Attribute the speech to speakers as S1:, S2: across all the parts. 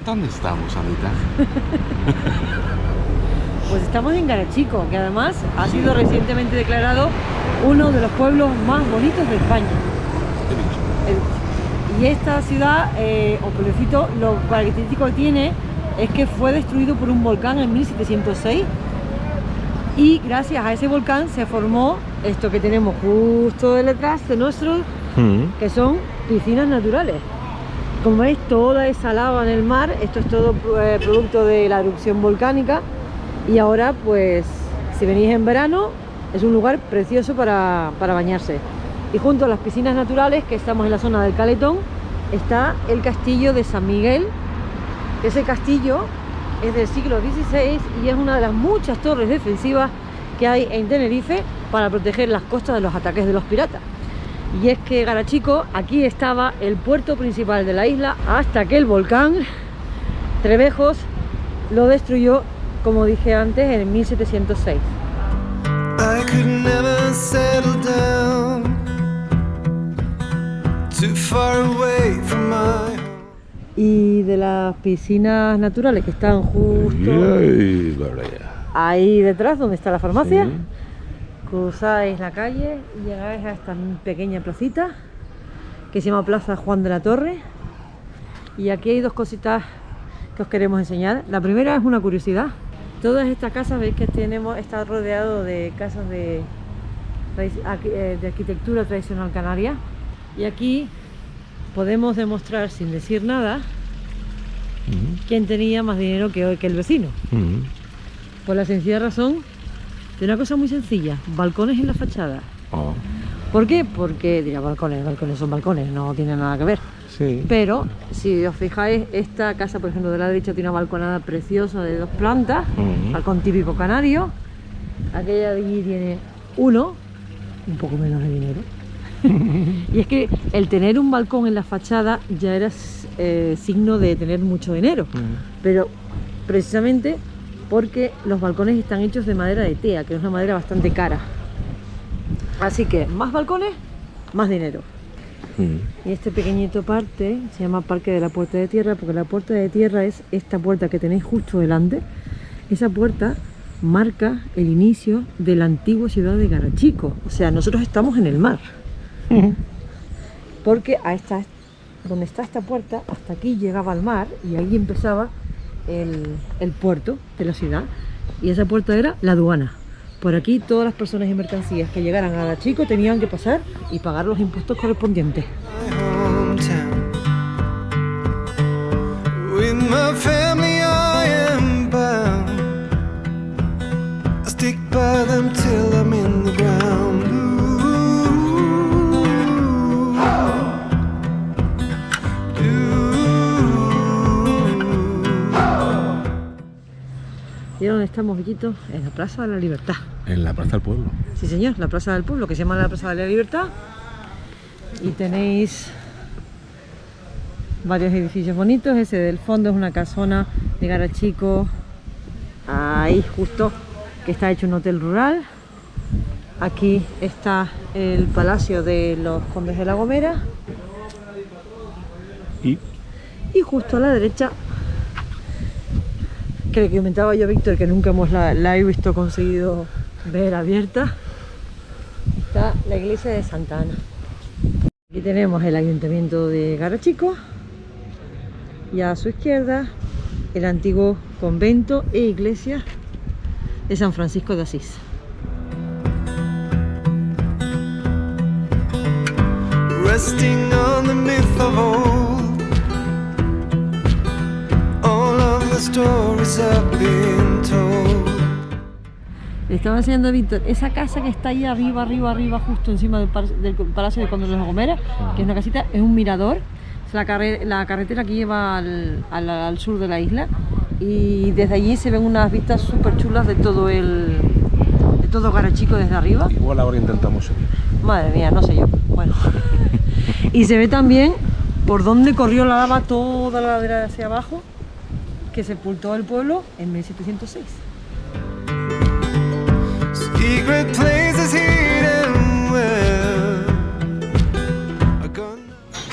S1: ¿Dónde estamos, Anita?
S2: Pues estamos en Garachico, que además ha sido recientemente declarado uno de los pueblos más bonitos de España. Y esta ciudad, o pueblecito, lo característico que tiene es que fue destruido por un volcán en 1706 y gracias a ese volcán se formó esto que tenemos justo detrás de nosotros, que son piscinas naturales. Como veis, toda esa lava en el mar, esto es todo producto de la erupción volcánica. Y ahora, pues, si venís en verano, es un lugar precioso para bañarse. Y junto a las piscinas naturales, que estamos en la zona del Caletón, está el castillo de San Miguel. Ese castillo es del siglo XVI y es una de las muchas torres defensivas que hay en Tenerife para proteger las costas de los ataques de los piratas. Y es que Garachico, aquí estaba el puerto principal de la isla hasta que el volcán Trebejos lo destruyó, como dije antes, en 1706.
S3: I could never settle down too far away from my home.
S2: Y de las piscinas naturales que están justo ahí detrás, donde está la farmacia, sí. Cruzáis la calle y llegáis a esta pequeña placita que se llama Plaza Juan de la Torre. Y aquí hay dos cositas que os queremos enseñar. La primera es una curiosidad. Todas estas casas, veis que está rodeado de casas de arquitectura tradicional canaria. Y aquí podemos demostrar, sin decir nada, quién tenía más dinero que el vecino. Por la sencilla razón de una cosa muy sencilla: balcones en la fachada. ¿Por qué? Porque, dirá, balcones son balcones, no tienen nada que ver. Sí. Pero si os fijáis, esta casa, por ejemplo, de la derecha tiene una balconada preciosa de 2 plantas, balcón típico canario. Aquella de allí tiene uno, un poco menos de dinero. Y es que el tener un balcón en la fachada ya era signo de tener mucho dinero, pero precisamente porque los balcones están hechos de madera de tea, que es una madera bastante cara. Así que más balcones, más dinero. Y este pequeñito parque se llama Parque de la Puerta de Tierra, porque la Puerta de Tierra es esta puerta que tenéis justo delante. Esa puerta marca el inicio de la antigua ciudad de Garachico. O sea, nosotros estamos en el mar. Porque donde está esta puerta, hasta aquí llegaba al mar y ahí empezaba el puerto de la ciudad. Y esa puerta era la aduana. Por aquí todas las personas y mercancías que llegaran a Garachico tenían que pasar y pagar los impuestos correspondientes. ¿Y dónde estamos, Villito? En la Plaza de la Libertad.
S1: En la Plaza del Pueblo.
S2: Sí, señor, la Plaza del Pueblo, que se llama la Plaza de la Libertad. Y tenéis varios edificios bonitos. Ese del fondo es una casona de Garachico, ahí justo, que está hecho un hotel rural. Aquí está el Palacio de los Condes de La Gomera. Y justo a la derecha, que comentaba yo, Víctor, que nunca la he visto conseguido ver abierta, está la iglesia de Santa Ana. Aquí tenemos el ayuntamiento de Garachico y a su izquierda el antiguo convento e iglesia de San Francisco de Asís. Resting on the myth of old, all of the stories have been told. Le estaba enseñando a Víctor esa casa que está ahí arriba, justo encima del Palacio de Condes de La Gomera, que es una casita, es un mirador. Es la carretera que lleva al sur de la isla, y desde allí se ven unas vistas súper chulas de todo Garachico desde arriba.
S1: Igual ahora intentamos subir.
S2: Madre mía, no sé yo. Bueno. Y se ve también por dónde corrió la lava toda la ladera hacia abajo, que sepultó el pueblo en 1706.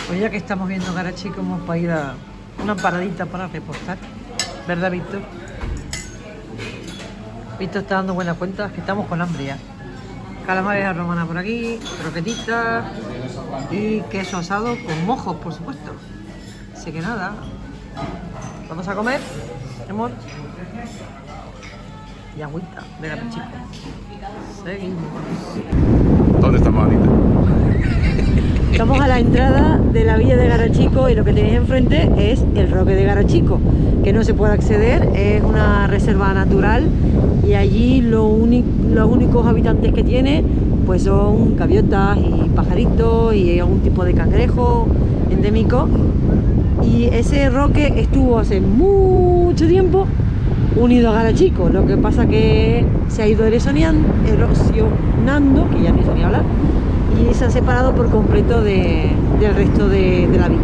S2: Pues ya que estamos viendo Garachico, vamos para ir a Una paradita para repostar, ¿verdad, Víctor? Víctor está dando buena cuenta que estamos con hambre ya. Calamares a romana por aquí, croquetitas y queso asado con mojos, por supuesto. Así que nada, vamos a comer, amor. Y agüita de garachico. Seguimos.
S1: ¿Dónde estamos, Anita?
S2: Estamos a la entrada de la villa de Garachico y lo que tenéis enfrente es el Roque de Garachico, que no se puede acceder, es una reserva natural y allí los únicos habitantes que tiene pues son gaviotas y pajaritos y algún tipo de cangrejo endémico. Y ese roque estuvo hace mucho tiempo unido a Garachico, lo que pasa que se ha ido erosionando, que ya no sé ni hablar, y se ha separado por completo del resto de la villa.